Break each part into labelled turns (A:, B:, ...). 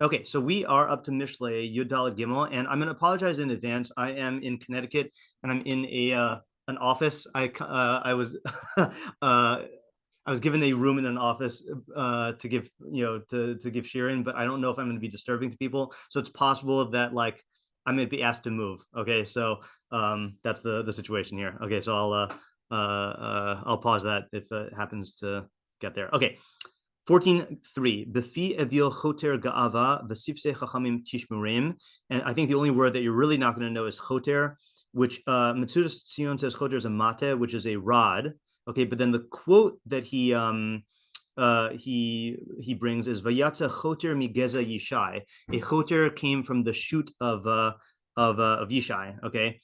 A: Okay, so we are up to Mishlei Yudalad Gimel, and I'm going to apologize in advance. I am in Connecticut, and I'm in a an office. I was I was given a room in an office to give to give shiurim, but I don't know if I'm going to be disturbing to people. So it's possible that like I'm going to be asked to move. Okay, so that's the situation here. Okay, so I'll pause that if it happens to get there. Okay. 14.3. Befi evil choter ga'ava v'sifsei chachamim tishmurim. And I think the only word that you're really not going to know is choter, which Metzudas ציון says choter is a mate, which is a rod. Okay, but then the quote that he brings is vayatza choter migeza Yishai. A choter came from the shoot of Yishai. Okay,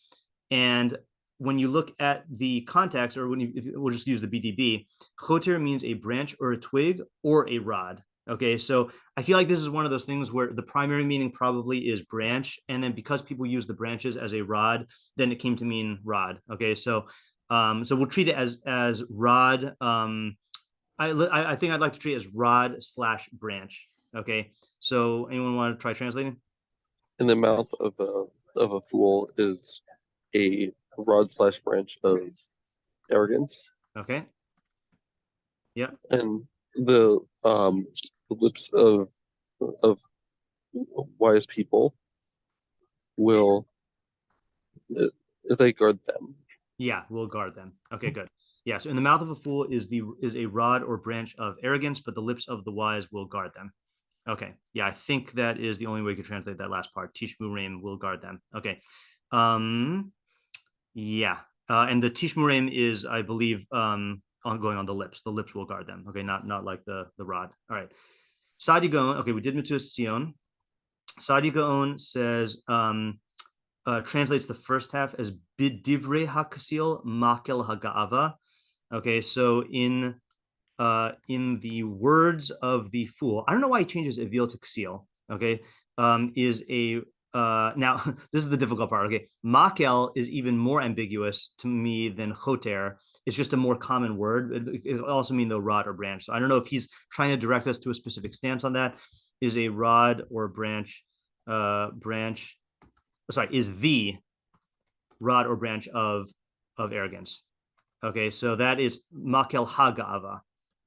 A: and when you look at the context, or we'll just use the BDB, choter means a branch or a twig or a rod. Okay, so I feel like this is one of those things where the primary meaning probably is branch, and then because people use the branches as a rod, then it came to mean rod. Okay, so we'll treat it as rod. I think I'd like to treat it as rod / branch. Okay, so anyone want to try translating?
B: In the mouth of a fool is a rod / branch of arrogance.
A: Okay. Yeah.
B: And the lips of wise people will, if they guard them.
A: Yeah, we'll guard them. Okay, good. Yeah, so in the mouth of a fool is a rod or branch of arrogance, but the lips of the wise will guard them. Okay, yeah, I think that is the only way you could translate that last part. Tishmurim will guard them. Okay, yeah, and the tishmurim is, I believe, going on the lips. The lips will guard them. Okay, not like the rod. All right, Sadi Gaon. Okay, we did Metzudas ציון. Sadi Gaon says translates the first half as bidivre hakasil makel haga'ava. Okay, so in the words of the fool, I don't know why he changes evil to ksil. Okay, is a now this is the difficult part. Okay, makel is even more ambiguous to me than choter. It's just a more common word. It also means the rod or branch. So I don't know if he's trying to direct us to a specific stance on that. Is a rod or branch is the rod or branch of arrogance. Okay, so that is makel hagava.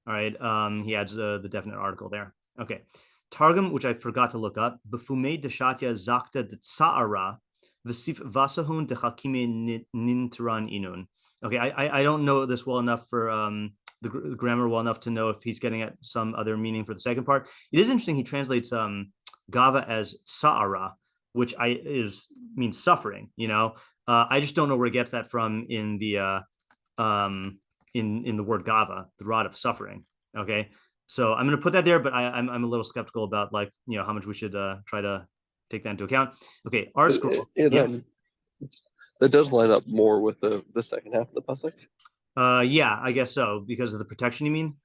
A: All right, he adds the definite article there. Okay, Targum, which I forgot to look up, befume deshatya zakta tsa'ara v'sif vasahun dechakime nintran inun. Okay, I don't know this well enough for the grammar well enough to know if he's getting at some other meaning for the second part. It is interesting. He translates gava as sa'ara, which means suffering. I just don't know where he gets that from in the in the word gava, the rod of suffering. Okay, so I'm going to put that there, but I'm a little skeptical about how much we should try to take that into account. Okay, our scroll.
B: That does line up more with the second half of the pasuk.
A: Yeah, I guess so, because of the protection, you mean?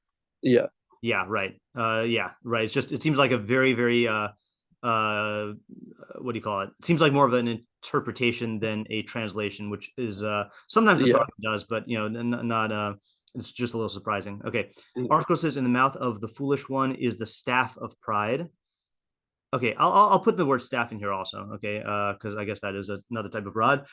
B: Yeah.
A: Yeah, right. Yeah, right. It seems like a very, very what do you call it? It seems like more of an interpretation than a translation, which is sometimes the Torah does, but not it's just a little surprising. Okay. Article says in the mouth of the foolish one is the staff of pride. Okay, I'll put the word staff in here also, okay, because I guess that is another type of rod.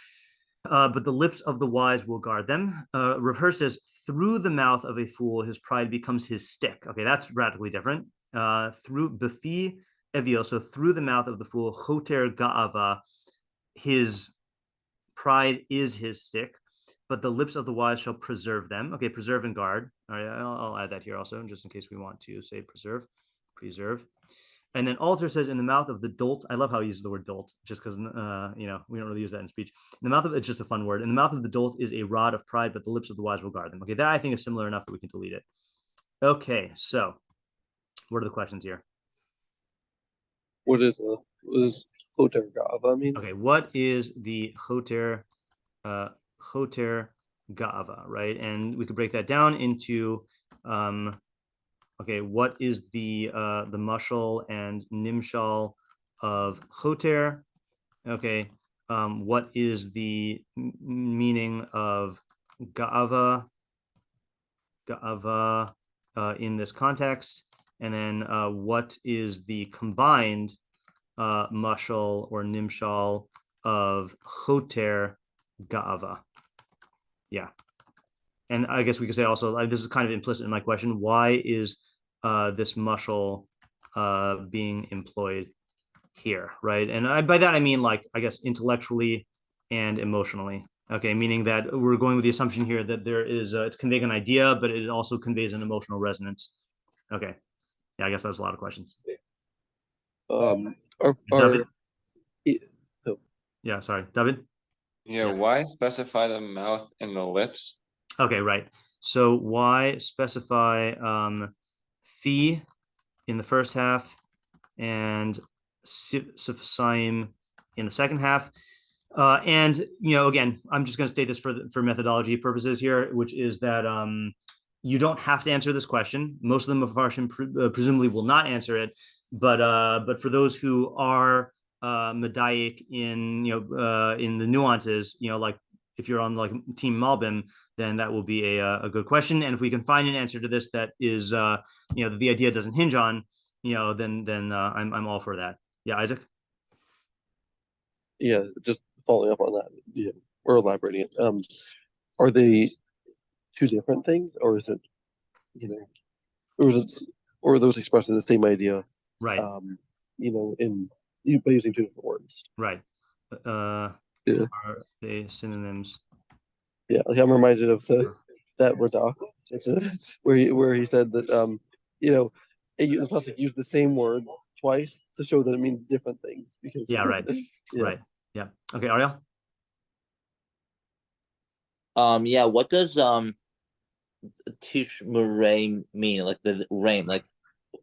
A: But the lips of the wise will guard them. Rav Hur says, through the mouth of a fool, his pride becomes his stick. Okay, that's radically different. Through befi evil, so through the mouth of the fool, choter ga'ava, his pride is his stick, but the lips of the wise shall preserve them. Okay, preserve and guard. All right, I'll add that here also, just in case we want to say preserve. And then Alter says in the mouth of the dolt. I love how he uses the word dolt, just because we don't really use that in speech. In the mouth of it's just a fun word. In the mouth of the dolt is a rod of pride, but the lips of the wise will guard them. Okay, that I think is similar enough that we can delete it. Okay, so what are the questions here?
B: What is choter ga'ava mean?
A: Okay, what is the choter ga'ava, right? And we could break that down into okay, what is the mashal and nimshal of choter? Okay, what is the meaning of ga'ava in this context? and then what is the combined mashal or nimshal of choter ga'ava? Yeah. And I guess we could say also, this is kind of implicit in my question, why is this mashal being employed here, right? And by that I mean, like, I guess intellectually and emotionally. Okay, meaning that we're going with the assumption here that there is it's conveying an idea, but it also conveys an emotional resonance. Okay, yeah, I guess that's a lot of questions. David? Yeah, sorry, David.
C: Yeah, why specify the mouth and the lips?
A: Okay, right. So why specify fi in the first half and sifsaim in the second half? And again, I'm just going to state this for methodology purposes here, which is that you don't have to answer this question. Most of the meforshim presumably will not answer it, but for those who are medayik in in the nuances, like if you're on like Team Malbim, then that will be a good question. And if we can find an answer to this that is that the idea doesn't hinge on, then I'm all for that. Yeah, Isaac.
B: Yeah, just following up on that, or elaborating it. Are they two different things, or is it, or are those expressing the same idea?
A: Right.
B: By using two different words.
A: Right.
B: Yeah.
A: Are they synonyms?
B: Yeah, like I'm reminded of that Radak, where he said that the pasuk used the same word twice to show that it means different things. Because
A: right. Right. Yeah. Okay, Ariel.
D: What does tishmurei mean? Like the rain, like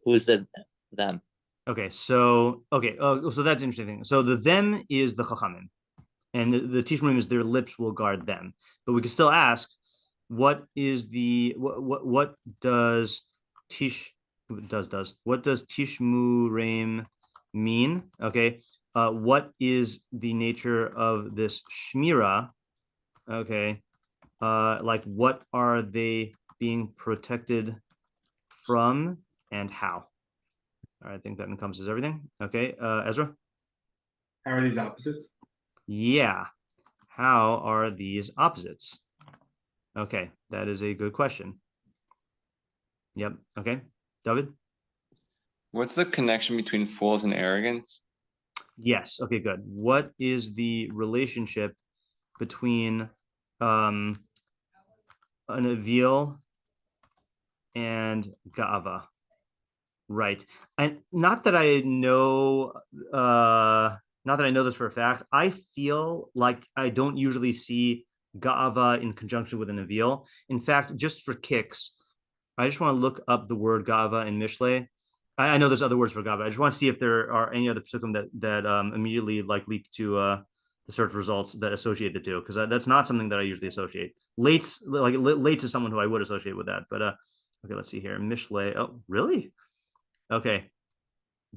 D: who's the them?
A: Okay, so so that's an interesting thing. So the them is the chachamim, and the tishmurim is their lips will guard them. But we can still ask, what is the what does tishmurim mean? Okay, what is the nature of this shmira? Okay, like what are they being protected from and how? All right, I think that encompasses everything. Okay, Ezra?
E: How are these opposites?
A: Yeah, how are these opposites? Okay, that is a good question. Yep, okay. David?
C: What's the connection between fools and arrogance?
A: Yes, okay, good. What is the relationship between an avil and ga'ava? Right. And not that I know this for a fact. I feel like I don't usually see ga'ava in conjunction with an avil. In fact, just for kicks, I just want to look up the word ga'ava in Mishlei. I know there's other words for ga'ava. I just want to see if there are any other pasukim that immediately leap to the search results that associate the two, because that's not something that I usually associate. Lates is someone who I would associate with that. But okay, let's see here. Mishlei. Oh, really? Okay.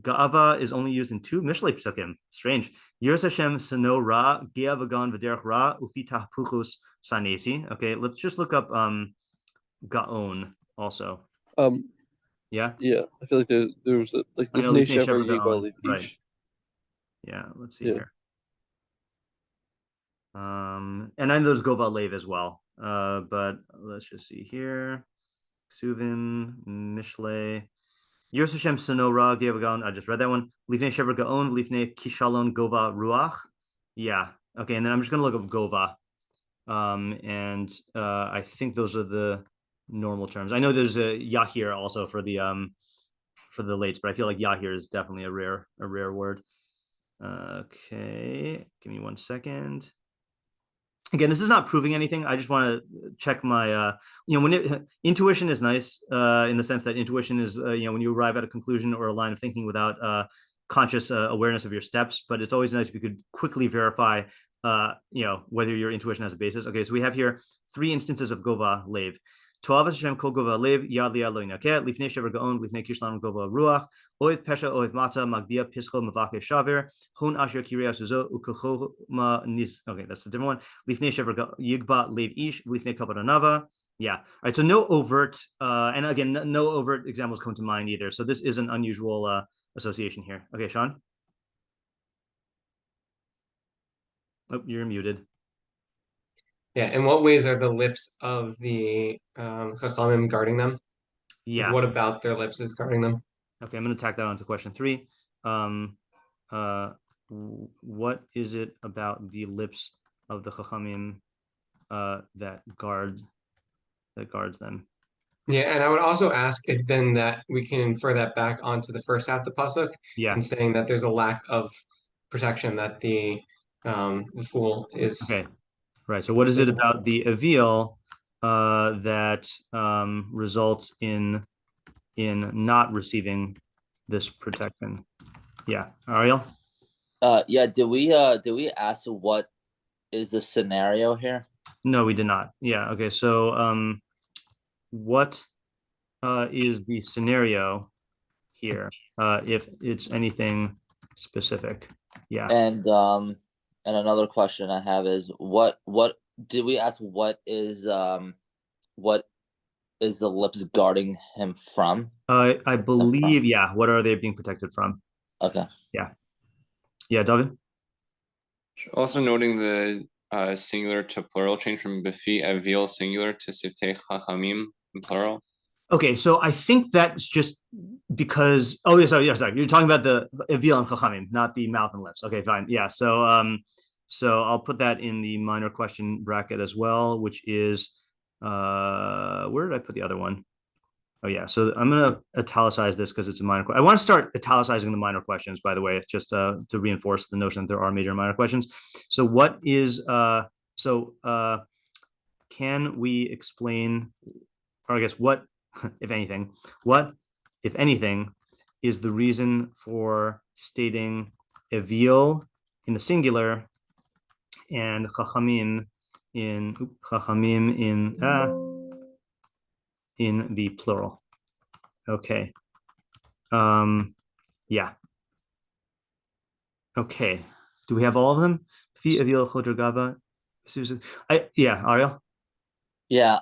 A: Ga'ava is only used in two Mishlei psukim. Strange. Yiras Hashem sano ra, ge'avagon v'derech ra, ufi tahpuchus sanesi. Okay, let's just look up gaon also. Yeah?
B: Yeah, I feel like there was like
A: right. Yeah, let's see here. And I know there's Gova Lev as well. But let's just see here. Suvim, Mishlei. Yiras Hashem Sonora Gevagon. I just read that one. Lifnei Shever Gaon, Lifnei Kishalon Gova Ruach. Yeah. Okay, and then I'm just gonna look up Gova. And I think those are the normal terms. I know there's a Yahir also for the lates, but I feel like Yahir is definitely a rare word. Okay, give me 1 second. Again, this is not proving anything. I just want to check my, intuition is nice in the sense that intuition is, when you arrive at a conclusion or a line of thinking without conscious awareness of your steps. But it's always nice if you could quickly verify, whether your intuition has a basis. Okay, so we have here 3 instances of Gova Lev. To'avas Hashem kol Gova Lev yad li'ad lo yinakeh lifnei shever gaon lifnei kishlan Gova Ruach oiv pesha oiv mata magbia pischo mavake shaver hon asher kiria suzo ukochoma nis. Okay, that's the different one. Lifnei shever yigba lev ish lifnei kapadanava Yeah. All right. So no overt, and again, no overt examples come to mind either. So this is an unusual association here. Okay, Sean. Oh, you're muted.
F: Yeah. In what ways are the lips of the Chachamim guarding them?
A: Yeah.
F: What about their lips is guarding them?
A: Okay, I'm going to tack that on to question 3. What is it about the lips of the Chachamim that guards them?
F: Yeah, and I would also ask if then that we can infer that back onto the first half of the pasuk,
A: Yeah.
F: and saying that there's a lack of protection that the fool is.
A: Okay. Right. So what is it about the avil that results in not receiving this protection? Yeah. Ariel?
D: Yeah, did we ask what is the scenario here?
A: No, we did not. Yeah. Okay. So what is the scenario here? If it's anything specific. Yeah.
D: And another question I have is what did we ask what is the lips guarding him from?
A: I believe, yeah. What are they being protected from?
D: Okay.
A: Yeah. Yeah, David?
C: Also noting the singular to plural change from befi avil singular to siftei chachamim plural.
A: Okay, so I think that's just because sorry. You're talking about the avil and chachamim, not the mouth and lips. Okay, fine. Yeah, so I'll put that in the minor question bracket as well, which is where did I put the other one? Oh yeah, so I'm gonna italicize this because it's a minor question. I want to start italicizing the minor questions, by the way, just to reinforce the notion that there are major and minor questions. So what is can we explain, or I guess what, if anything, is the reason for stating avil in the singular and chachamim in the plural? Okay. Yeah. Okay. Do we have all of them? Yeah, Ariel?
D: Yeah,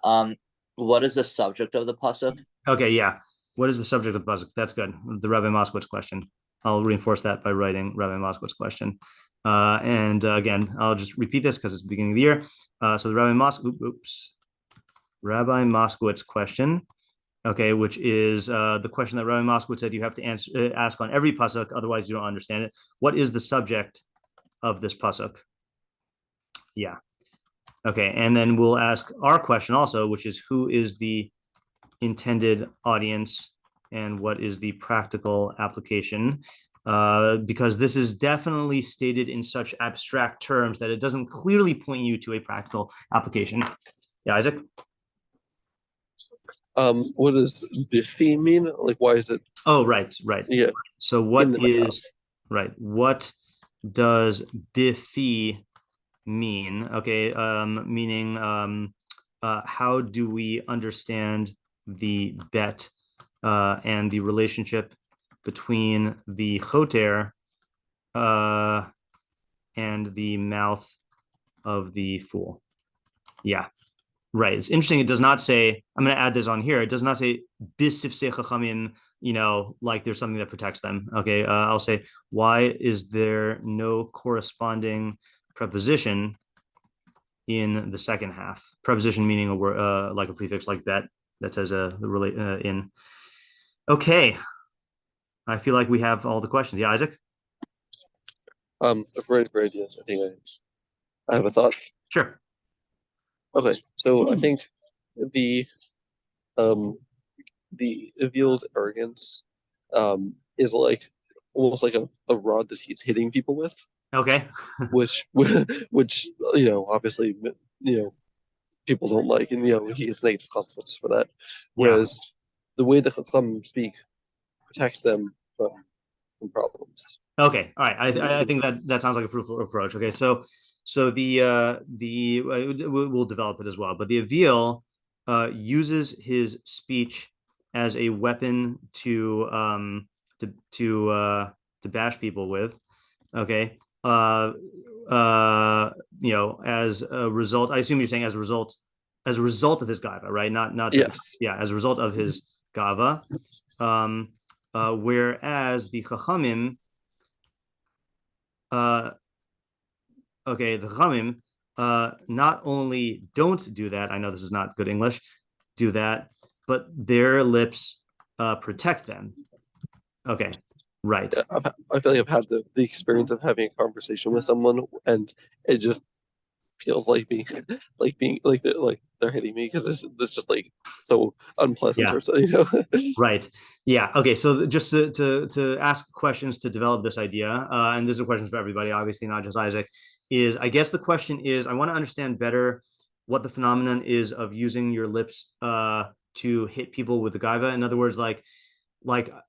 D: what is the subject of the pasuk?
A: Okay, yeah. What is the subject of the pasuk? That's good. The Rabbi Moskowitz question. I'll reinforce that by writing Rabbi Moskowitz question. And again, I'll just repeat this because it's the beginning of the year. So the Rabbi Moskowitz question, okay, which is the question that Rabbi Moskowitz said you have to ask on every pasuk, otherwise you don't understand it. What is the subject of this pasuk? Yeah. Okay, and then we'll ask our question also, which is who is the intended audience and what is the practical application? Because this is definitely stated in such abstract terms that it doesn't clearly point you to a practical application. Yeah, Isaac?
B: What does befi mean? Like, why is it?
A: Oh, right.
B: Yeah.
A: So what does befi mean? Okay, meaning how do we understand the bet and the relationship between the choter and the mouth of the fool? Yeah, right. It's interesting. It does not say, I'm going to add this on here. It does not say bisifsei chachamim, like there's something that protects them. Okay, I'll say, why is there no corresponding preposition in the second half? Preposition meaning a word, like a prefix like that says relate in. Okay, I feel like we have all the questions. Yeah, Isaac?
B: Great ideas. I think I have a thought.
A: Sure.
B: Okay, so I think the avil's arrogance is like almost like a rod that he's hitting people with.
A: Okay.
B: which obviously people don't like, and he gets negative consequences for that. Whereas the way the Chacham speak protects them from problems.
A: Okay, all right. I think that sounds like a fruitful approach. Okay, so the we'll develop it as well, but the avil uses his speech as a weapon to bash people with. Okay. As a result, I assume you're saying as a result, as a result of his gava, right? Not that,
B: Yes.
A: yeah, as a result of his gava. Whereas the chachamim, the chachamim not only don't do that, I know this is not good English, do that, but their lips protect them. Okay, right.
B: I feel like I've had the experience of having a conversation with someone, and it just feels like being like they're hitting me because it's just like so unpleasant,
A: Yeah.
B: or so, you know.
A: Right. Yeah. Okay. So just to ask questions to develop this idea, and this is a question for everybody, obviously not just Isaac, is I guess the question is I want to understand better what the phenomenon is of using your lips to hit people with the gaiva. In other words, I feel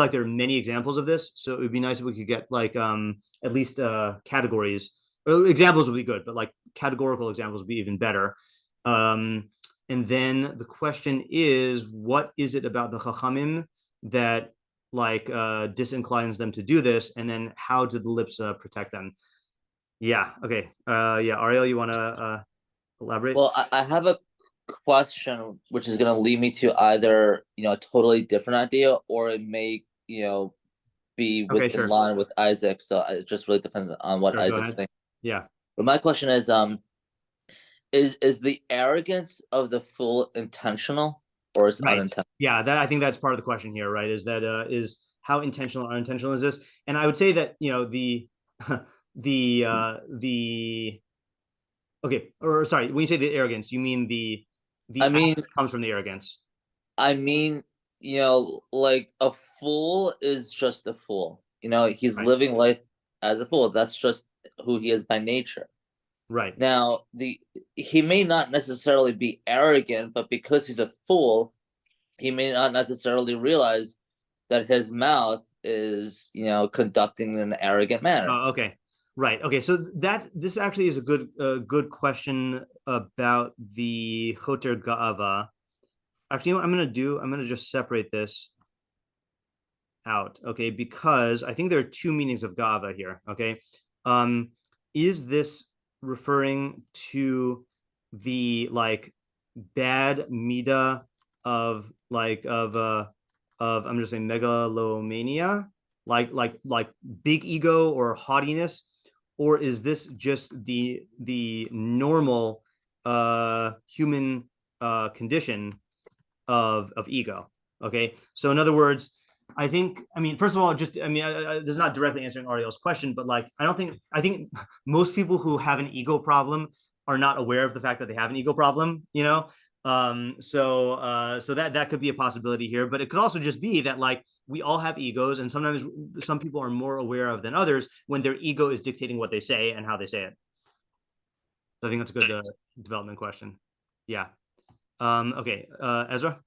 A: like there are many examples of this, so it would be nice if we could get at least categories. Examples would be good, but like categorical examples would be even better. And then the question is, what is it about the chachamim that disinclines them to do this? And then how do the lips protect them? Yeah. Okay. Ariel, you want to elaborate?
D: Well, I have a question which is going to lead me to either a totally different idea, or it may be in line with Isaac. So it just really depends on what Isaac's thinking.
A: Yeah.
D: But my question is the arrogance of the fool intentional or is unintentional? Yeah,
A: I think that's part of the question here, right? Is that is how intentional or unintentional is this? And I would say that when you say the arrogance, you mean the comes from the arrogance.
D: I mean, like a fool is just a fool. He's living life as a fool. That's just who he is by nature.
A: Right.
D: Now, he may not necessarily be arrogant, but because he's a fool, he may not necessarily realize that his mouth is, conducting in an arrogant manner.
A: Okay. Right. Okay. So this actually is a good question about the choter ga'ava. Actually, what I'm going to just separate this out. Okay. Because I think there are two meanings of ga'ava here. Okay. Is this referring to the bad midah of I'm just saying megalomania, like big ego or haughtiness, or is this just the normal human condition of ego? Okay, so in other words, I mean, first of all, this is not directly answering Ariel's question, but I think most people who have an ego problem are not aware of the fact that they have an ego problem, so that could be a possibility here, but it could also just be that we all have egos, and sometimes some people are more aware of than others when their ego is dictating what they say and how they say it. So I think that's a good development question. Yeah. Okay. Ezra?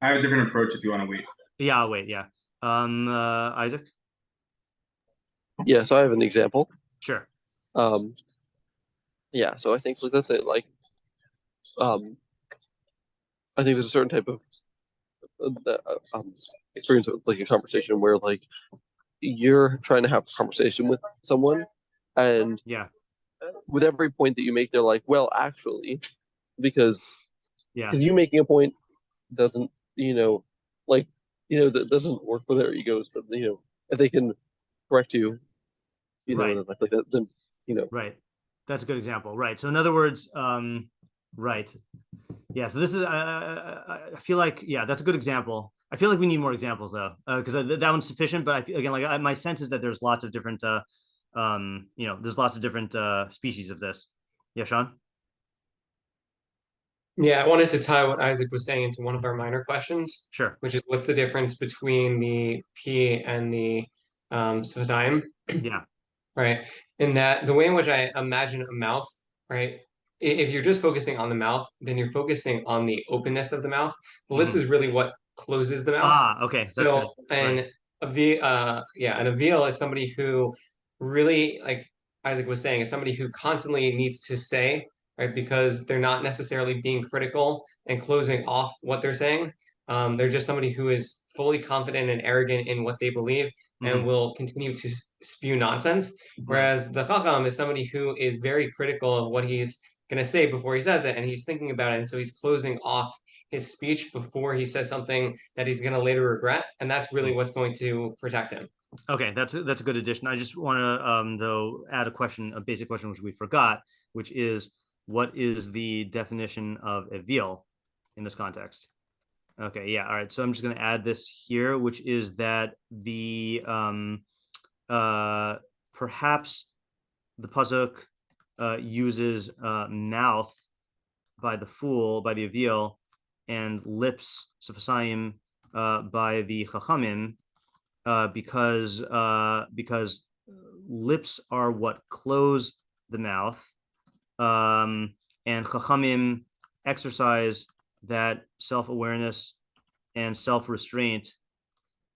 E: I have a different approach if you want to wait.
A: Yeah, I'll wait. Yeah. Isaac?
B: Yeah, so I have an example.
A: Sure.
B: Yeah, so I think let's say I think there's a certain type of experience with a conversation where you're trying to have a conversation with someone, and with every point that you make, they're like, well, actually, because you making a point doesn't that doesn't work for their egos, but if they can correct you, like that, then
A: right. That's a good example. Right. So in other words, right. Yeah. So this is I feel like that's a good example. I feel like we need more examples though, because that one's sufficient. But my sense is that there's lots of different there's lots of different species of this. Yeah, Sean.
F: Yeah, I wanted to tie what Isaac was saying into one of our minor questions.
A: Sure.
F: Which is, what's the difference between the P and the Sfatayim?
A: Yeah.
F: Right. In that, the way in which I imagine a mouth, right? If you're just focusing on the mouth, then you're focusing on the openness of the mouth. The lips is really what closes the mouth.
A: Okay.
F: So, and an avil is somebody who really, like Isaac was saying, is somebody who constantly needs to say, right? Because they're not necessarily being critical and closing off what they're saying. They're just somebody who is fully confident and arrogant in what they believe and will continue to spew nonsense. Whereas the Chacham is somebody who is very critical of what he's going to say before he says it, and he's thinking about it, and so he's closing off his speech before he says something that he's going to later regret, and that's really what's going to protect him.
A: Okay, that's a good addition. I just want to though add a basic question which we forgot, which is, what is the definition of evil in this context? Okay, yeah, all right. So I'm just going to add this here, which is that the perhaps the pasuk uses mouth by the fool, by the evil, and lips, sefasayim, by the chachamim, because lips are what close the mouth, and chachamim exercise that self-awareness and self-restraint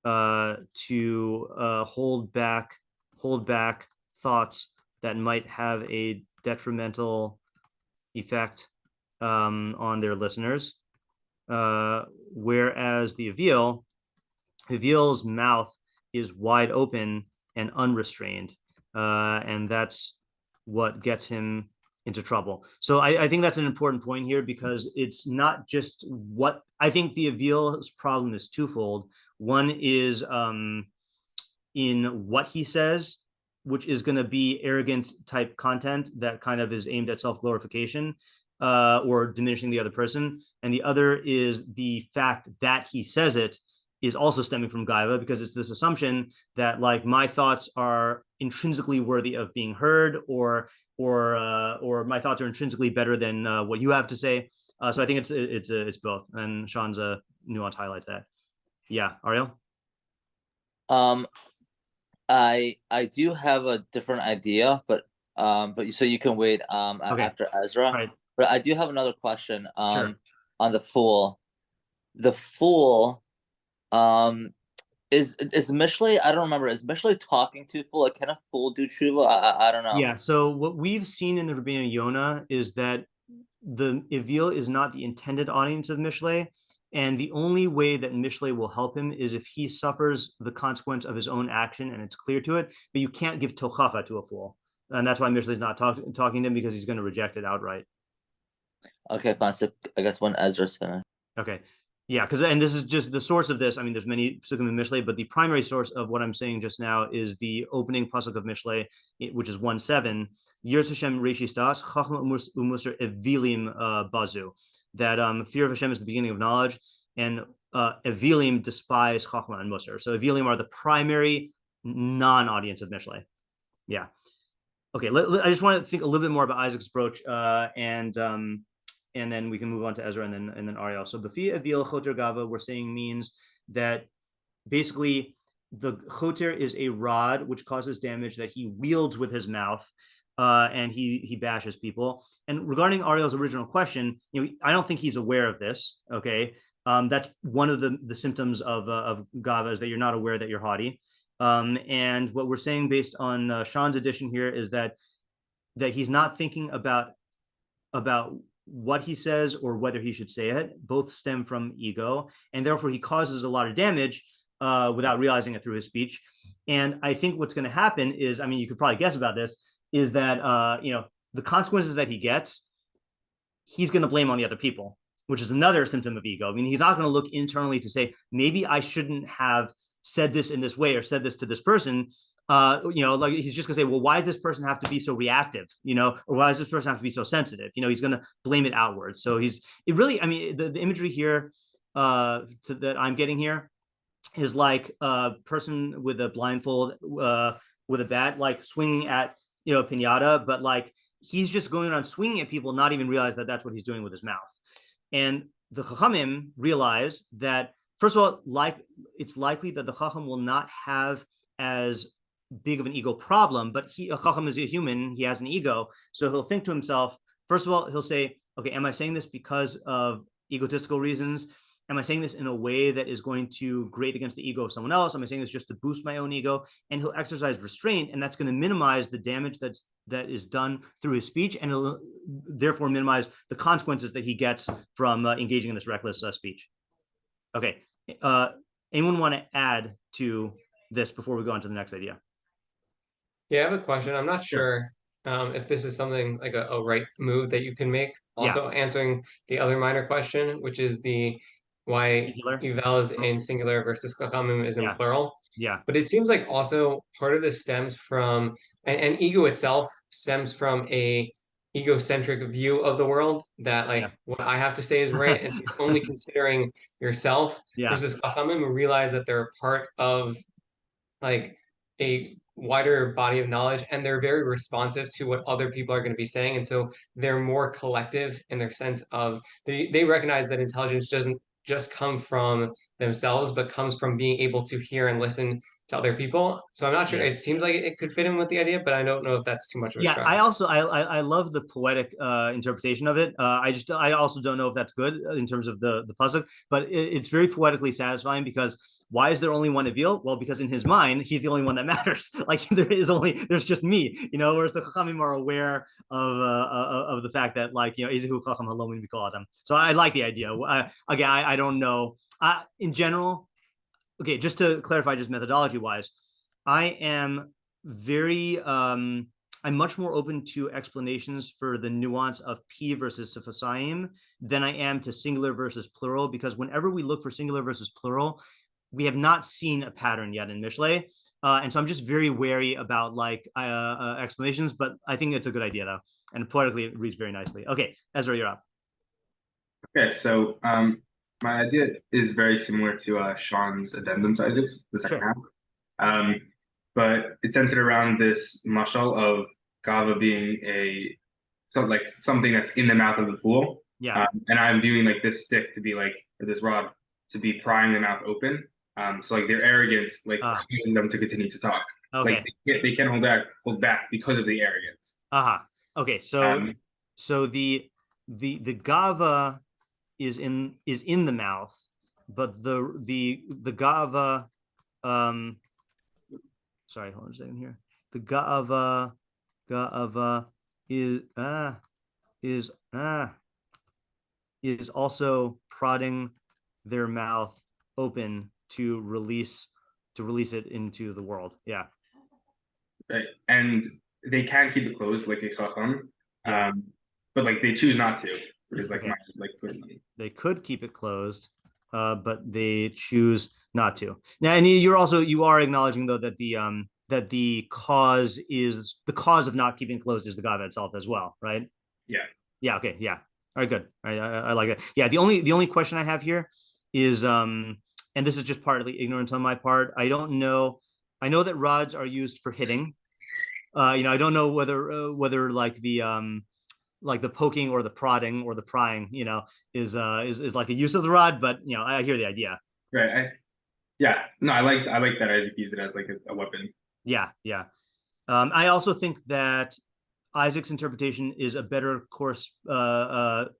A: to hold back thoughts that might have a detrimental effect on their listeners, whereas the evil's mouth is wide open and unrestrained, and that's what gets him into trouble. So I think that's an important point here, because it's not just what I think the evil's problem is twofold. One is in what he says, which is going to be arrogant type content that kind of is aimed at self-glorification or diminishing the other person. And the other is the fact that he says it is also stemming from gaiva, because it's this assumption that like my thoughts are intrinsically worthy of being heard, or my thoughts are intrinsically better than what you have to say. So I think it's both, and Sean's nuance highlights that. Yeah, Ariel.
D: I do have a different idea, but so you can wait
A: Okay.
D: after Ezra.
A: Right.
D: But I do have another question
A: Sure.
D: on the fool. The fool is Mishlei, I don't remember, is Mishlei talking to fool? Like, can a fool do tshuva? I don't know.
A: Yeah, so what we've seen in the Rabbeinu Yona is that the evil is not the intended audience of Mishlei, and the only way that Mishlei will help him is if he suffers the consequence of his own action and it's clear to it. But you can't give tochacha to a fool, and that's why Mishlei's not talking to him, because he's going to reject it outright.
D: Okay, fine. So I guess when Ezra's finished.
A: Okay. Yeah, because, and this is just the source of this. I mean, there's many pasukim in Mishlei, but the primary source of what I'm saying just now is the opening pasuk of Mishlei, which is 1:7. Yiras Hashem Reishi Stas, Chachma Umusar Evilim Bazu. That fear of Hashem is the beginning of knowledge, and Evilim despise Chachma and Musar. So Evilim are the primary non-audience of Mishlei. Yeah. Okay. I just want to think a little bit more about Isaac's approach, and then we can move on to Ezra and then Ariel. So Bafi Avil Choter Gava, we're saying means that basically the Choter is a rod which causes damage that he wields with his mouth, and he bashes people. And regarding Ariel's original question, I don't think he's aware of this. Okay, that's one of the symptoms of Gava, is that you're not aware that you're haughty. And what we're saying based on Sean's addition here is that he's not thinking about what he says or whether he should say it. Both stem from ego, and therefore he causes a lot of damage without realizing it through his speech. And I think what's going to happen is, I mean, you could probably guess about this, is that the consequences that he gets, he's going to blame on the other people, which is another symptom of ego. I mean, he's not going to look internally to say, maybe I shouldn't have said this in this way or said this to this person. Like he's just gonna say, well, why does this person have to be so reactive, or why does this person have to be so sensitive? He's gonna blame it outwards. So the imagery here that I'm getting here is like a person with a blindfold with a bat, like swinging at a piñata, but like he's just going around swinging at people, not even realize that that's what he's doing with his mouth. And the chachamim realize that, first of all, it's likely that the chacham will not have as big of an ego problem, but a chacham is a human, he has an ego, so he'll think to himself, first of all, he'll say, okay, am I saying this because of egotistical reasons? Am I saying this in a way that is going to grate against the ego of someone else? Am I saying this just to boost my own ego? And he'll exercise restraint, and that's going to minimize the damage that is done through his speech, and it'll therefore minimize the consequences that he gets from engaging in this reckless speech. Okay, anyone want to add to this before we go on to the next idea?
F: Yeah, I have a question. I'm not sure if this is something like a right move that you can make. Also answering the other minor question, which is why Ivel is in singular versus Chachamim is in plural.
A: Yeah.
F: But it seems like also part of this stems from, and ego itself stems from a egocentric view of the world that what I have to say is right, and so you're only considering yourself. Versus Chachamim who realize that they're part of like a wider body of knowledge, and they're very responsive to what other people are going to be saying, and so they're more collective in their sense of they recognize that intelligence doesn't just come from themselves, but comes from being able to hear and listen to other people. So I'm not sure. It seems like it could fit in with the idea, but I don't know if that's too much of a stretch.
A: I also I love the poetic interpretation of it. I also don't know if that's good in terms of the pasuk, but it's very poetically satisfying because why is there only one Avil? Well, because in his mind, he's the only one that matters. Like there's just me, whereas the Chachamim are aware of the fact that Ezehu Chacham Halom Mikol Adam. So I like the idea. Again, I don't know. In general, okay, just to clarify, just methodology wise, I am very I'm much more open to explanations for the nuance of P versus Sifasayim than I am to singular versus plural, because whenever we look for singular versus plural, we have not seen a pattern yet in Mishlei. And so I'm just very wary about explanations, but I think it's a good idea though. And poetically it reads very nicely. Okay, Ezra, you're up.
E: Okay, so my idea is very similar to Sean's addendum to Isaac's, the second half. But it's centered around this mashal of Gava being something that's in the mouth of the fool.
A: Yeah.
E: And I'm viewing this stick to be or this rod to be prying the mouth open. So their arrogance causing them to continue to talk.
A: Okay.
E: They can't hold back because of the arrogance.
A: Okay. So the Gava is in the mouth, but the Gava sorry, hold on a second here. The Ga'ava is also prodding their mouth open to release it into the world. Yeah.
E: Right. And they can keep it closed like a chacham, but they choose not to, which is
A: they could keep it closed, but they choose not to. Now, and you are acknowledging though that the cause of not keeping closed is the Gava itself as well, right? Yeah. Okay. Yeah. All right. Good. All right. I like it. Yeah. The only question I have here is, and this is just partly ignorance on my part. I don't know. I know that rods are used for hitting. I don't know whether the poking or the prodding or the prying, is like a use of the rod, but I hear the idea.
E: Right. I like that Isaac used it as a weapon.
A: Yeah. I also think that Isaac's interpretation is a better corresponds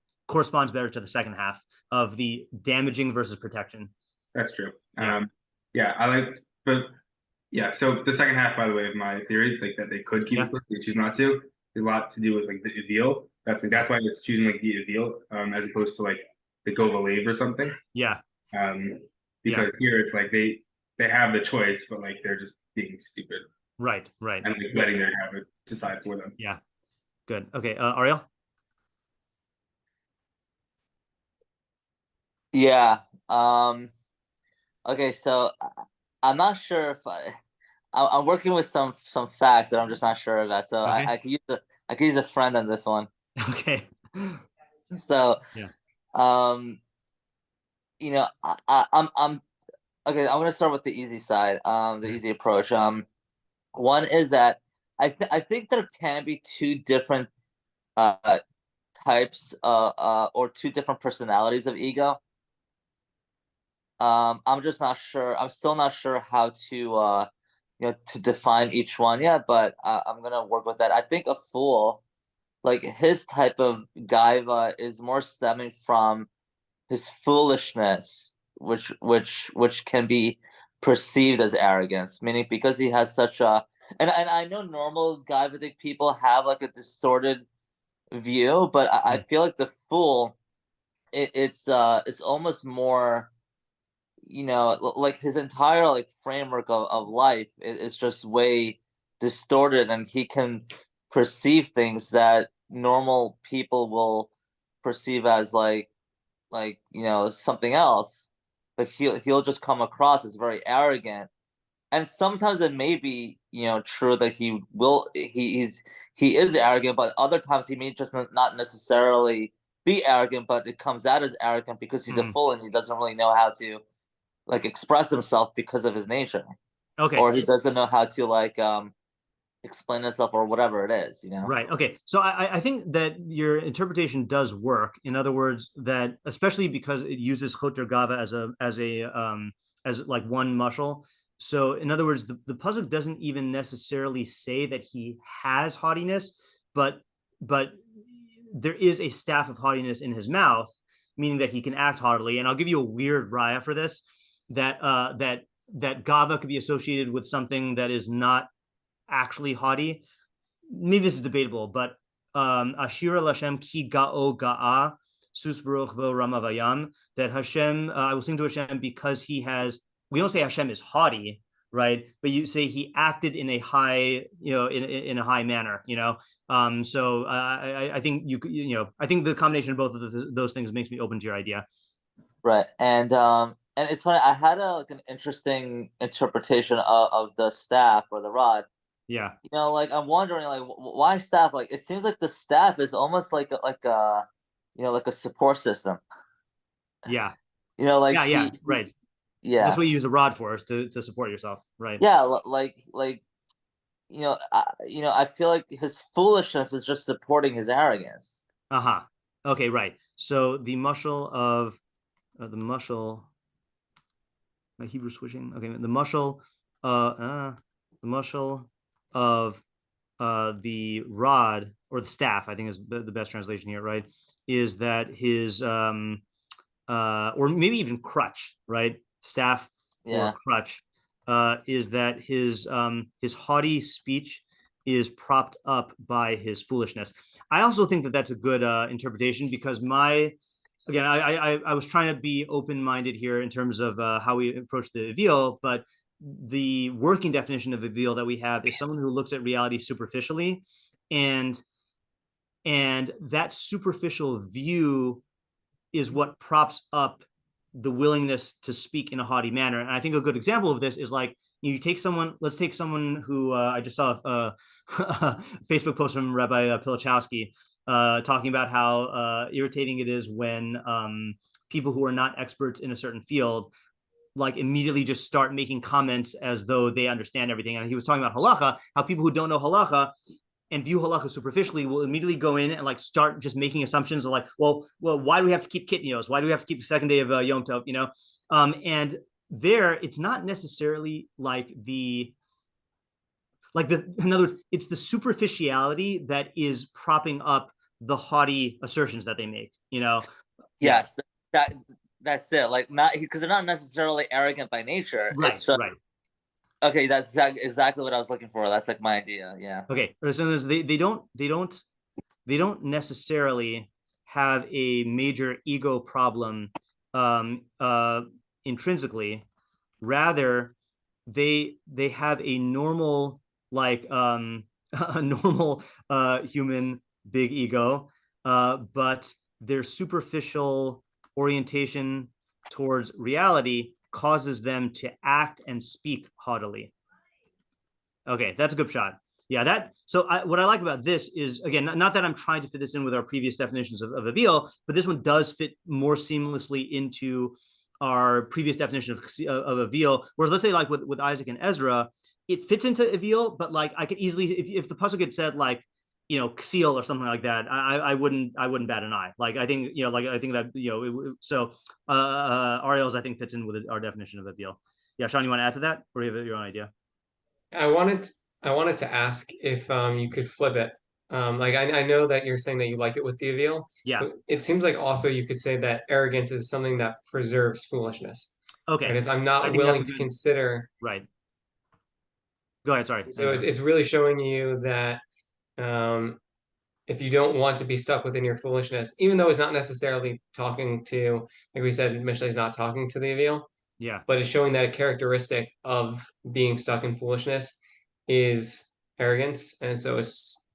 A: better to the second half of the damaging versus protection.
E: That's true. So the second half, by the way, of my theory, that they could keep it, they choose not to, is a lot to do with the Avil. That's why it's choosing the Avil as opposed to the Gova Lave or something.
A: Yeah.
E: Because here it's they have the choice, but they're just being stupid.
A: Right.
E: And letting their habit decide for them.
A: Yeah. Good. Okay. Ariel?
D: Yeah. Okay, so I'm not sure if I'm working with some facts that I'm just not sure about. So okay. I could use a friend on this one.
A: Okay.
D: So I'm okay. I'm gonna start with the easy side, the easy approach. One is that I think there can be two different types or two different personalities of ego. I'm just not sure. I'm still not sure how to to define each one yet, but I'm gonna work with that. I think a fool, his type of gaiva, is more stemming from his foolishness, which can be perceived as arrogance, meaning because he has such a and I know normal gaivatic people have a distorted view, but I feel like the fool, it's almost more, his entire framework of life is just way distorted, and he can perceive things that normal people will perceive as like something else, but he'll just come across as very arrogant. And sometimes it may be true that he is arrogant, but other times he may just not necessarily be arrogant, but it comes out as arrogant because he's a fool and he doesn't really know how to like express himself because of his nature.
A: Okay.
D: Or he doesn't know how to like explain himself or whatever it is,
A: Right. Okay. So I think that your interpretation does work. In other words, that especially because it uses choter gava as like one mashal. So in other words, the pasuk doesn't even necessarily say that he has haughtiness, but there is a staff of haughtiness in his mouth, meaning that he can act haughtily. And I'll give you a weird raya for this, that gava could be associated with something that is not actually haughty. Maybe this is debatable, but Ashira Lashem ki ga'o ga'a sus baruch vo ramavayam, that Hashem, I will sing to Hashem because he has. We don't say Hashem is haughty, right? But you say he acted in a high, in a high manner, So I think I think the combination of both of those things makes me open to your idea.
D: Right, and it's funny. I had an interesting interpretation of the staff or the rod.
A: Yeah.
D: Like I'm wondering, like why staff? Like it seems like the staff is almost like a support system.
A: Yeah.
D: Like
A: right.
D: Yeah,
A: that's what you use a rod for, is to support yourself, right?
D: Yeah, like I feel like his foolishness is just supporting his arrogance.
A: Okay, right. So the mashal of my Hebrew switching. Okay, the mashal of the rod or the staff, I think is the best translation here, right? Is that his or maybe even crutch, right? Staff or crutch, is that his haughty speech is propped up by his foolishness. I also think that that's a good interpretation, because I was trying to be open-minded here in terms of how we approach the avil, but the working definition of avil that we have is someone who looks at reality superficially, and that superficial view is what props up the willingness to speak in a haughty manner. And I think a good example of this is like, let's take someone who I just saw a Facebook post from Rabbi Pilachowski talking about how irritating it is when people who are not experts in a certain field like immediately just start making comments as though they understand everything. And he was talking about halacha, how people who don't know halacha and view halacha superficially will immediately go in and like start just making assumptions of like, well, why do we have to keep kitnios? Why do we have to keep the second day of Yom Tov? And there, it's not necessarily in other words, it's the superficiality that is propping up the haughty assertions that they make.
D: Yes, that's it. Like, not because they're not necessarily arrogant by nature.
A: Right. Right.
D: Okay, that's exactly what I was looking for. That's like my idea. Yeah.
A: Okay, so they don't necessarily have a major ego problem intrinsically. Rather, they have a normal human big ego, but their superficial orientation towards reality causes them to act and speak haughtily. Okay, that's a good shot. Yeah, what I like about this is, again, not that I'm trying to fit this in with our previous definitions of avil, but this one does fit more seamlessly into our previous definition of avil. Whereas let's say like with Isaac and Ezra, it fits into avil, but like I could easily, if the pasuk had said like, ksil or something like that, I wouldn't bat an eye. Like I think, I think that, so Ariel's I think fits in with our definition of avil. Yeah, Sean, you want to add to that, or do you have your own idea?
F: I wanted to ask if you could flip it. I know that you're saying that you like it with the avil.
A: Yeah.
F: But it seems like also you could say that arrogance is something that preserves foolishness.
A: Okay.
F: Right? If I'm not willing to consider.
A: Right. Go ahead. Sorry.
F: So it's really showing you that if you don't want to be stuck within your foolishness, even though it's not necessarily talking to, like we said, Mishlei is not talking to the avil.
A: Yeah.
F: But it's showing that a characteristic of being stuck in foolishness is arrogance. And so it's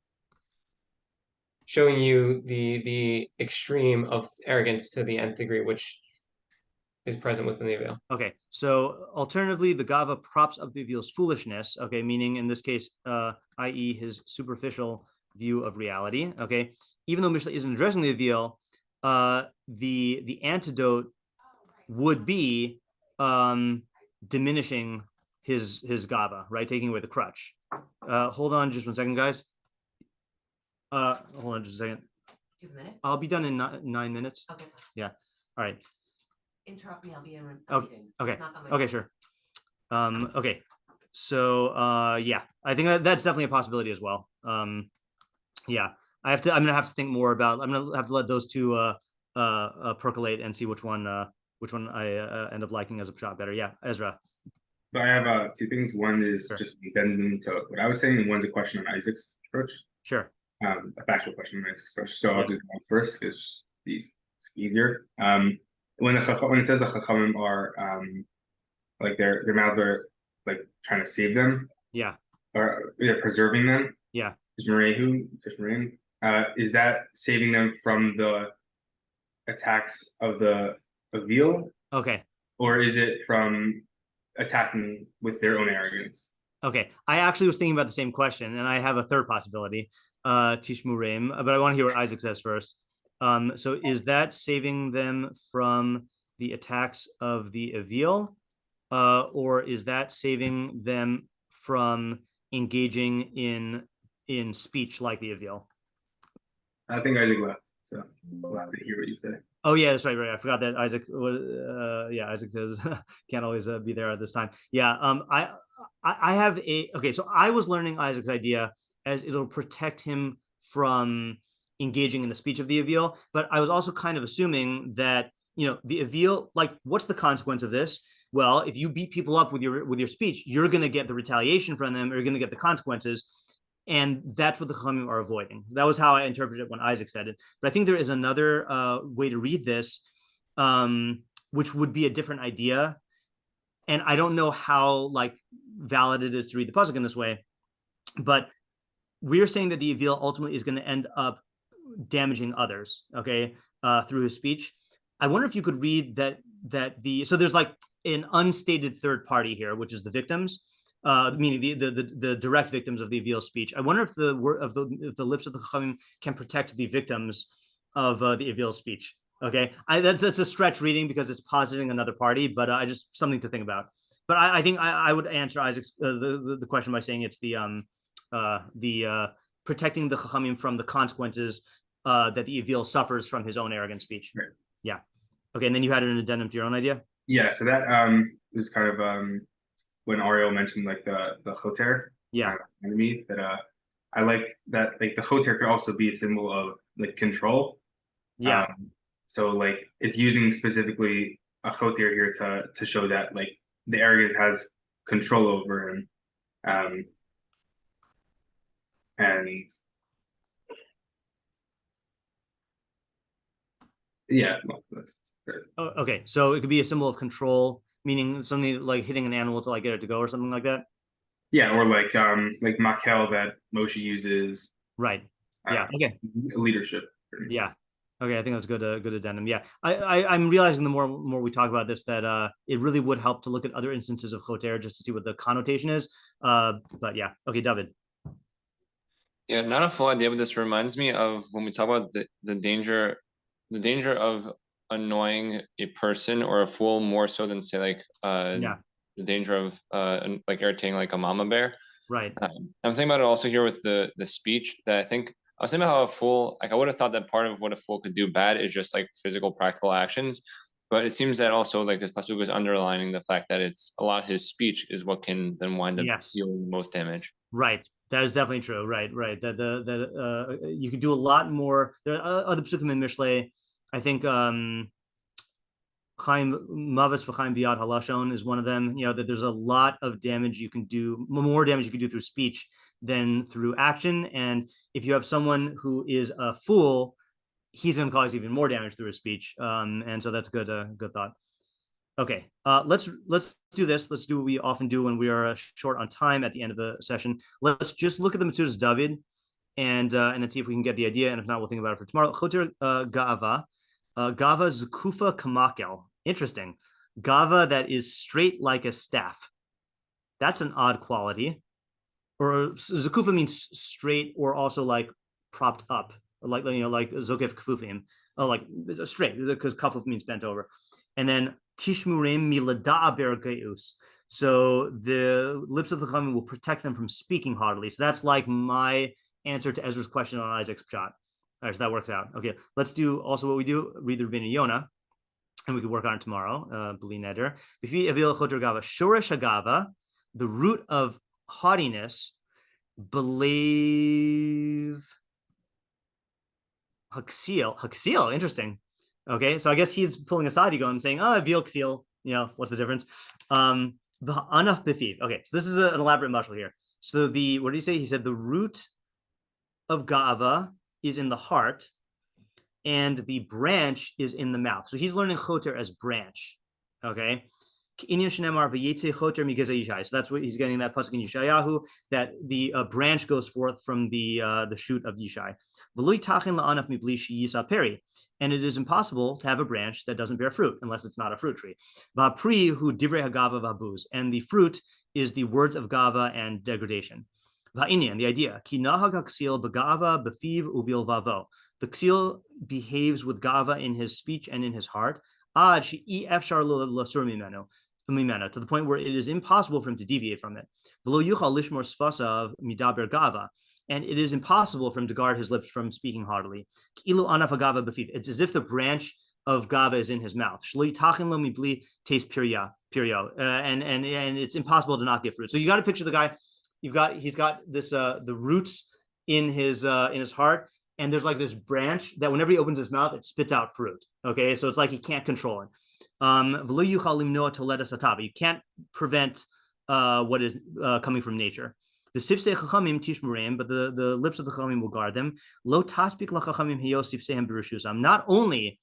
F: showing you the extreme of arrogance to the nth degree, which is present within the Avil.
A: Okay, so alternatively, the Gava props up the Avil's foolishness. Okay, meaning in this case, i.e., his superficial view of reality. Okay, even though Mishlei isn't addressing the Avil, the antidote would be diminishing his Gava, right? Taking away the crutch. Hold on just 1 second, guys. Hold on just a second.
G: Do you have a minute?
A: I'll be done in 9 minutes.
G: Okay.
A: Yeah. All right.
G: Interrupt me. I'll be in a
A: Okay.
G: meeting.
A: Okay.
G: It's not on my
A: Okay,
G: phone.
A: sure. Okay. So yeah, I think that's definitely a possibility as well. Yeah, I'm gonna have to think more about. I'm gonna have to let those two percolate and see which one I end up liking as a shot better. Yeah, Ezra.
E: So I have two things. One is
A: Sure.
E: just addendum to what I was saying, and one's a question on Isaac's approach.
A: Sure.
E: A factual question on Isaac's approach. So
A: Yeah.
E: I'll do that first because it's easier. When it says the Chachamim are like their mouths are like trying to save them,
A: Yeah.
E: or they're preserving them.
A: Yeah.
E: Is that saving them from the attacks of the Avil,
A: Okay.
E: or is it from attacking with their own arrogance?
A: Okay. I actually was thinking about the same question, and I have a third possibility, Tishmu Reim, but I want to hear what Isaac says first. So is that saving them from the attacks of the Avil, or is that saving them from engaging in speech like the Avil?
E: I think Isaac left, so we'll have to hear what you say.
A: Oh yeah, that's right. I forgot that Isaac. Isaac says can't always be there at this time. Yeah. I have okay. So I was learning Isaac's idea as it'll protect him from engaging in the speech of the Avil, but I was also kind of assuming that the Avil, like, what's the consequence of this? Well, if you beat people up with your speech, you're going to get the retaliation from them, or you're going to get the consequences. And that's what the Chachamim are avoiding. That was how I interpreted it when Isaac said it. But I think there is another way to read this, which would be a different idea. And I don't know how valid it is to read the pasuk in this way. But we're saying that the Avil ultimately is going to end up damaging others, okay, through his speech. I wonder if you could read that so there's like an unstated third party here, which is the victims. Meaning the direct victims of the Avil speech. I wonder if the lips of the Chachamim can protect the victims of the Avil speech. Okay, that's a stretch reading because it's positing another party, but I just something to think about. But I think I would answer Isaac's the question by saying it's the protecting the Chachamim from the consequences that the Avil suffers from his own arrogant speech.
E: Right.
A: Yeah. Okay, and then you had an addendum to your own idea.
E: Yeah. So that was kind of when Ariel mentioned the choter, enemy, that I like that the choter could also be a symbol of control.
A: Yeah.
E: So it's using specifically a choter here to show that the arrogant has control over him, and yeah. Well, that's good.
A: Oh, okay, so it could be a symbol of control, meaning something like hitting an animal to get it to go or something like that.
B: Yeah, or like machal that Moshe uses.
A: Right. Yeah. Okay.
B: Leadership.
A: Yeah. Okay. I think that's good. Good addendum. Yeah. I'm realizing the more we talk about this that it really would help to look at other instances of choter just to see what the connotation is. But yeah. Okay, David.
C: Yeah, not a full idea, but this reminds me of when we talk about the danger of annoying a person or a fool more so than say the danger of irritating like a mama bear.
A: Right.
C: I'm thinking about it also here with the speech that I think I was thinking about how a fool, I would have thought that part of what a fool could do bad is just physical practical actions. But it seems that also this pasuk is underlining the fact that it's a lot of his speech is what can then wind up dealing the most damage.
A: Right. That is definitely true. Right. That you could do a lot more. There are other pasukim in Mishlei. I think Chaim Mavis v'Chaim Biad Halashon is one of them. That there's a lot of damage you can do, more damage you can do through speech than through action. And if you have someone who is a fool, he's going to cause even more damage through his speech. And so that's good thought. Okay, let's do this. Let's do what we often do when we are short on time at the end of the session. Let's just look at the Metzudas David. and then see if we can get the idea. And if not, we'll think about it for tomorrow. Choter ga'ava. Gava zukufa kamakel. Interesting. Gava that is straight like a staff. That's an odd quality. Or zukufa means straight, or also like propped up, like zokef kfufim, like straight, because kafuf means bent over. And then tishmurim milada'a bergeus. So the lips of the Chachamim will protect them from speaking haughtily. So that's like my answer to Ezra's question on Isaac's pshat. All right, so that works out. Okay, let's do also what we do, read the Rבינו Yona, and we can work on it tomorrow. Bli neder. B'fi avil choter gava, shoresh hagava, the root of haughtiness, believe Haksiel, interesting. Okay, so I guess he's pulling aside ego and saying, avil ksiel, what's the difference? The anaf bifiv. Okay, so this is an elaborate mashal here. So what did he say? He said the root of gava is in the heart, and the branch is in the mouth. So he's learning choter as branch. Okay. So that's what he's getting, that pasuk in Yeshayahu, that the branch goes forth from the shoot of Yishai. And it is impossible to have a branch that doesn't bear fruit unless it's not a fruit tree. And the fruit is the words of gava and degradation. The idea, the ksiel behaves with gava in his speech and in his heart, to the point where it is impossible for him to deviate from it. And it is impossible for him to guard his lips from speaking haughtily. It's as if the branch of gava is in his mouth. And it's impossible to not get fruit. So you got to picture the guy. He's got this the roots in his heart, and there's like this branch that whenever he opens his mouth, it spits out fruit. Okay, so it's like he can't control it. You can't prevent what is coming from nature. The sifsei chachamim tishmurim, but the lips of the chachamim will guard them. Lo taspik lachachamim hiyo sifseihem b'reshusam. Not only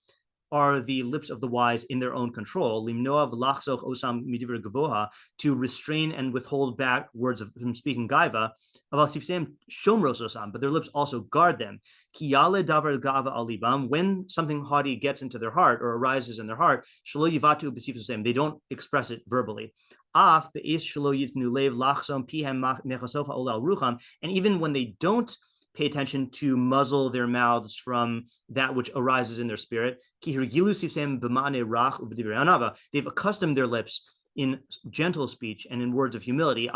A: are the lips of the wise in their own control, limnoa v'lachsoch osam midiver gavoha, to restrain and withhold back words from speaking gaiva, about sifseihem shomros osam, but their lips also guard them. Ki yale davar gava alibam, when something haughty gets into their heart or arises in their heart, shelo yivatu b'sifseihem, they don't express it verbally. And even when they don't pay attention to muzzle their mouths from that which arises in their spirit, they've accustomed their lips in gentle speech and in words of humility, to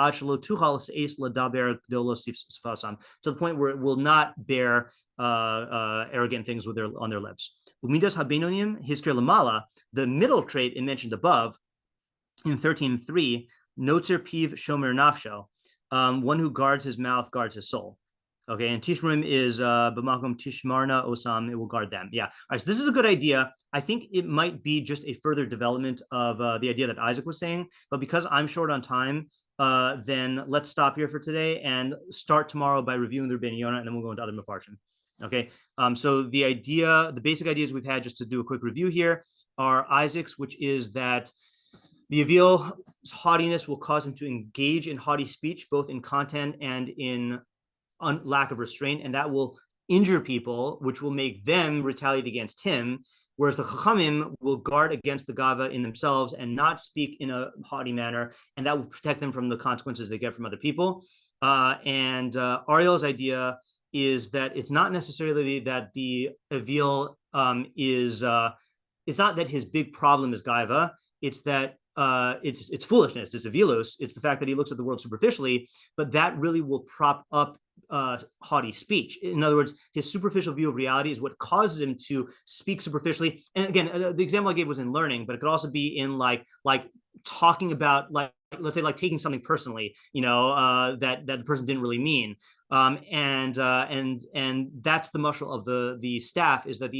A: the point where it will not bear arrogant things on their lips. The middle trait mentioned above, in 13.3, Notzer Piv Shomer Nafsho, one who guards his mouth guards his soul. Okay, and Tishmarim is B'makom Tishmarna Osam, it will guard them. Yeah, all right, so this is a good idea. I think it might be just a further development of the idea that Isaac was saying, but because I'm short on time, then let's stop here for today and start tomorrow by reviewing the Rבינו Yona, and then we'll go into other meforshim. Okay, so the basic ideas we've had, just to do a quick review here, are Isaac's, which is that the avil's haughtiness will cause him to engage in haughty speech, both in content and in lack of restraint, and that will injure people, which will make them retaliate against him, whereas the chachamim will guard against the gava in themselves and not speak in a haughty manner, and that will protect them from the consequences they get from other people. And Ariel's idea is that it's not necessarily that the avil it's not that his big problem is gaiva, it's that it's foolishness, it's avilus, it's the fact that he looks at the world superficially, but that really will prop up haughty speech. In other words, his superficial view of reality is what causes him to speak superficially. And again, the example I gave was in learning, but it could also be in like talking about, like, let's say, like taking something personally, that the person didn't really mean. And that's the mashal of the staff, is that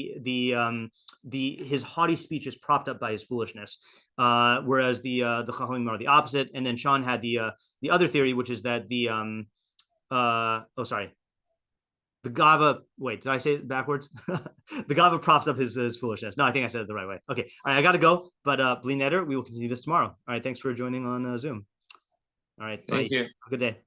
A: his haughty speech is propped up by his foolishness, whereas the chachamim are the opposite. And then Sean had the other theory, which is that the gava. Wait, did I say it backwards? The gava props up his foolishness. No, I think I said it the right way. Okay, all right, I got to go. But bli neder, we will continue this tomorrow. All right, thanks for joining on Zoom. All right,
C: thank you.
A: Have a good day.